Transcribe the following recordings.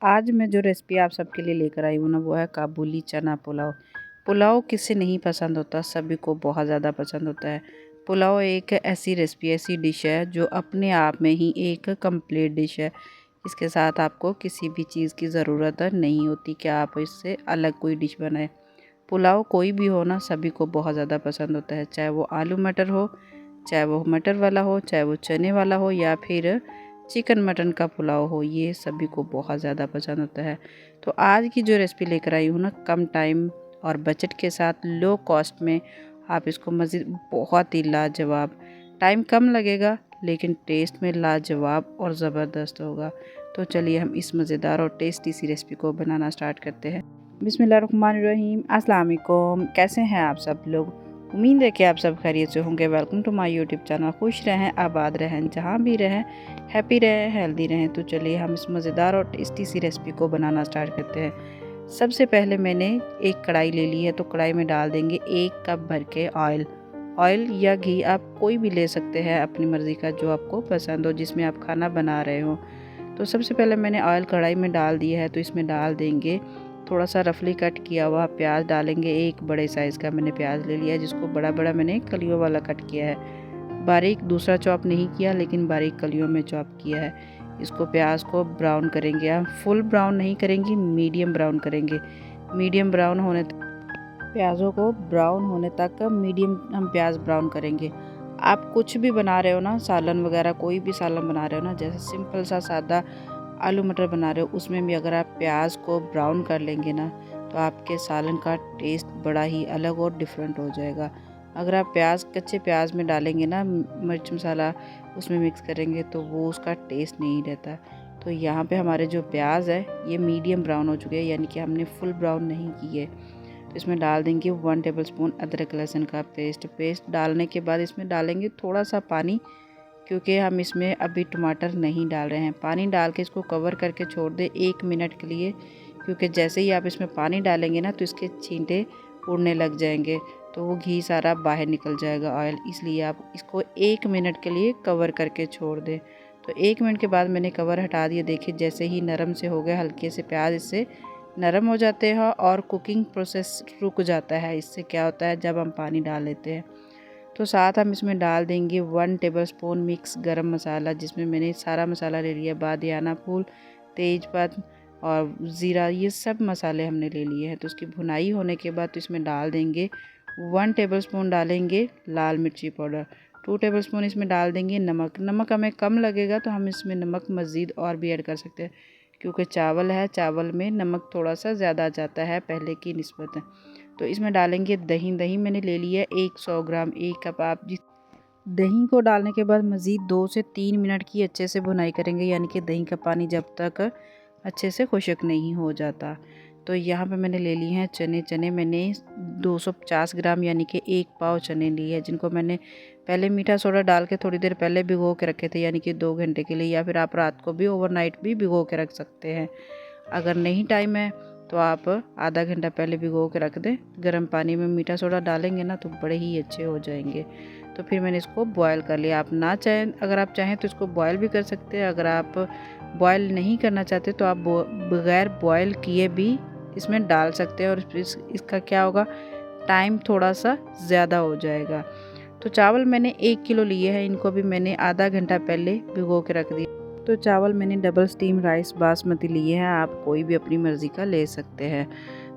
आज मैं जो रेसिपी आप सबके लिए लेकर आई हूँ ना, वो है काबुली चना पुलाव। पुलाव किसे नहीं पसंद होता, सभी को बहुत ज़्यादा पसंद होता है। पुलाव एक ऐसी रेसिपी, ऐसी डिश है जो अपने आप में ही एक कंप्लीट डिश है। इसके साथ आपको किसी भी चीज़ की ज़रूरत नहीं होती कि आप इससे अलग कोई डिश बनाएं। पुलाव कोई भी हो ना, सभी को बहुत ज़्यादा पसंद होता है, चाहे वो आलू मटर हो, चाहे वो मटर वाला हो, चाहे वो चने वाला हो, या फिर चिकन मटन का पुलाव हो, ये सभी को बहुत ज़्यादा पसंद होता है। तो आज की जो रेसिपी लेकर आई हूँ ना, कम टाइम और बजट के साथ लो कॉस्ट में आप इसको मज़ीद बहुत ही लाजवाब, टाइम कम लगेगा लेकिन टेस्ट में लाजवाब और ज़बरदस्त होगा। तो चलिए हम इस मज़ेदार और टेस्टी सी रेसिपी को बनाना स्टार्ट करते हैं। बिस्मिल्लाहिर्रहमानिर्रहीम। अस्सलाम वालेकुम। कैसे हैं आप सब लोग? उम्मीद है कि आप सब खैरियत से होंगे। Welcome to my YouTube channel. खुश रहें, आबाद रहें, जहाँ भी रहें, हैप्पी रहें, हेल्दी रहें। तो चलिए हम इस मज़ेदार और टेस्टी सी रेसिपी को बनाना स्टार्ट करते हैं। सबसे पहले मैंने एक कढ़ाई ले ली है, तो कढ़ाई में डाल देंगे 1 कप भर के ऑयल या घी, आप कोई भी ले सकते हैं अपनी मर्ज़ी का, जो आपको पसंद हो, जिसमें आप खाना बना रहे हो। तो सबसे पहले मैंने ऑयल कढ़ाई में डाल दिया है, तो इसमें डाल देंगे थोड़ा सा रफली कट किया हुआ प्याज डालेंगे। एक बड़े साइज़ का मैंने प्याज ले लिया है, जिसको बड़ा बड़ा मैंने कलियों वाला कट किया है। बारीक दूसरा चॉप नहीं किया, लेकिन बारीक कलियों में चॉप किया है। इसको प्याज को ब्राउन करेंगे, हम फुल ब्राउन नहीं करेंगे, मीडियम ब्राउन करेंगे। मीडियम ब्राउन होने तक प्याज़ों को ब्राउन होने तक मीडियम हम प्याज ब्राउन करेंगे। आप कुछ भी बना रहे हो ना, सालन वगैरह कोई भी सालन बना रहे हो ना, जैसे सिंपल सा सादा आलू मटर बना रहे हो, उसमें भी अगर आप प्याज को ब्राउन कर लेंगे ना, तो आपके सालन का टेस्ट बड़ा ही अलग और डिफरेंट हो जाएगा। अगर आप कच्चे प्याज में डालेंगे ना, मिर्च मसाला उसमें मिक्स करेंगे, तो वो उसका टेस्ट नहीं रहता। तो यहाँ पे हमारे जो प्याज है ये मीडियम ब्राउन हो चुके हैं, यानी कि हमने फुल ब्राउन नहीं की है। तो इसमें डाल देंगे 1 टेबलस्पून अदरक लहसुन का पेस्ट डालने के बाद इसमें डालेंगे थोड़ा सा पानी, क्योंकि हम इसमें अभी टमाटर नहीं डाल रहे हैं। पानी डाल के इसको कवर करके छोड़ दें 1 मिनट के लिए, क्योंकि जैसे ही आप इसमें पानी डालेंगे ना, तो इसके छींटे उड़ने लग जाएंगे, तो वो घी सारा बाहर निकल जाएगा, ऑयल। इसलिए आप इसको 1 मिनट के लिए कवर करके छोड़ दें। तो 1 मिनट के बाद मैंने कवर हटा दिया। देखिए जैसे ही नरम से हो गए, हल्के से प्याज इससे नरम हो जाते हैं और कुकिंग प्रोसेस रुक जाता है। इससे क्या होता है, जब हम पानी डाल लेते हैं तो साथ हम इसमें डाल देंगे 1 टेबलस्पून मिक्स गरम मसाला, जिसमें मैंने सारा मसाला ले लिया, बादियाना फूल, तेज़पात और ज़ीरा, ये सब मसाले हमने ले लिए हैं। तो उसकी भुनाई होने के बाद तो इसमें डाल देंगे 1 टेबलस्पून डालेंगे लाल मिर्ची पाउडर, 2 टेबलस्पून इसमें डाल देंगे नमक हमें कम लगेगा, तो हम इसमें नमक मज़ीद और भी ऐड कर सकते हैं, क्योंकि चावल है, चावल में नमक थोड़ा सा ज़्यादा जाता है पहले की निस्बत। तो इसमें डालेंगे दही मैंने ले लिया है 100 ग्राम, 1 कप। आप जिस दही को डालने के बाद मज़ीद 2 से 3 मिनट की अच्छे से भुनाई करेंगे, यानी कि दही का पानी जब तक अच्छे से खुश्क नहीं हो जाता। तो यहाँ पे मैंने ले लिए हैं चने मैंने 250 ग्राम, यानी कि 1 पाव चने लिए हैं, जिनको मैंने पहले मीठा सोडा डाल के थोड़ी देर पहले भिगो के रखे थे, यानी कि 2 घंटे के लिए, या फिर आप रात को भी ओवरनाइट भी भिगो के रख सकते हैं। अगर नहीं टाइम है तो आप आधा घंटा पहले भिगो के रख दें। गर्म पानी में मीठा सोडा डालेंगे ना, तो बड़े ही अच्छे हो जाएंगे। तो फिर मैंने इसको बॉयल कर लिया। आप ना चाहें, अगर आप चाहें तो इसको बॉयल भी कर सकते हैं। अगर आप बॉयल नहीं करना चाहते तो आप बगैर बॉयल किए भी इसमें डाल सकते हैं, और इसका क्या होगा, टाइम थोड़ा सा ज़्यादा हो जाएगा। तो चावल मैंने 1 किलो लिए हैं, इनको भी मैंने आधा घंटा पहले भिगो के रख दिया। तो चावल मैंने डबल स्टीम राइस बासमती लिए हैं, आप कोई भी अपनी मर्ज़ी का ले सकते हैं।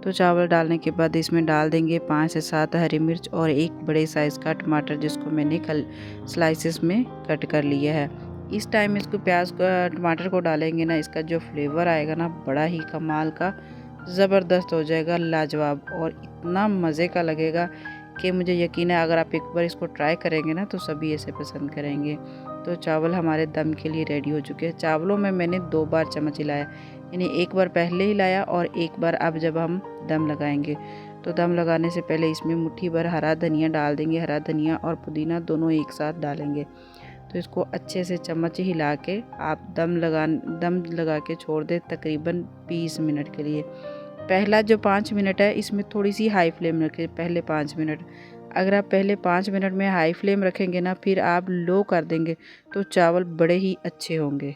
तो चावल डालने के बाद इसमें डाल देंगे 5 से 7 हरी मिर्च और 1 बड़े साइज़ का टमाटर, जिसको मैंने कल स्लाइसेस में कट कर लिया है। इस टाइम इसको टमाटर को डालेंगे ना, इसका जो फ्लेवर आएगा ना, बड़ा ही कमाल का ज़बरदस्त हो जाएगा, लाजवाब, और इतना मज़े का लगेगा कि मुझे यकीन है अगर आप एक बार इसको ट्राई करेंगे ना, तो सभी ऐसे पसंद करेंगे। तो चावल हमारे दम के लिए रेडी हो चुके हैं। चावलों में मैंने 2 बार चम्मच हिलाया, यानी एक बार पहले हिलाया और एक बार अब जब हम दम लगाएंगे। तो दम लगाने से पहले इसमें मुट्ठी भर हरा धनिया डाल देंगे। हरा धनिया और पुदीना दोनों एक साथ डालेंगे। तो इसको अच्छे से चम्मच हिला के आप दम लगा के छोड़ दें तकरीबन 20 मिनट के लिए। पहला जो 5 मिनट है, इसमें थोड़ी सी हाई फ्लेम रखें, पहले 5 मिनट। अगर आप पहले 5 मिनट में हाई फ्लेम रखेंगे ना, फिर आप लो कर देंगे, तो चावल बड़े ही अच्छे होंगे।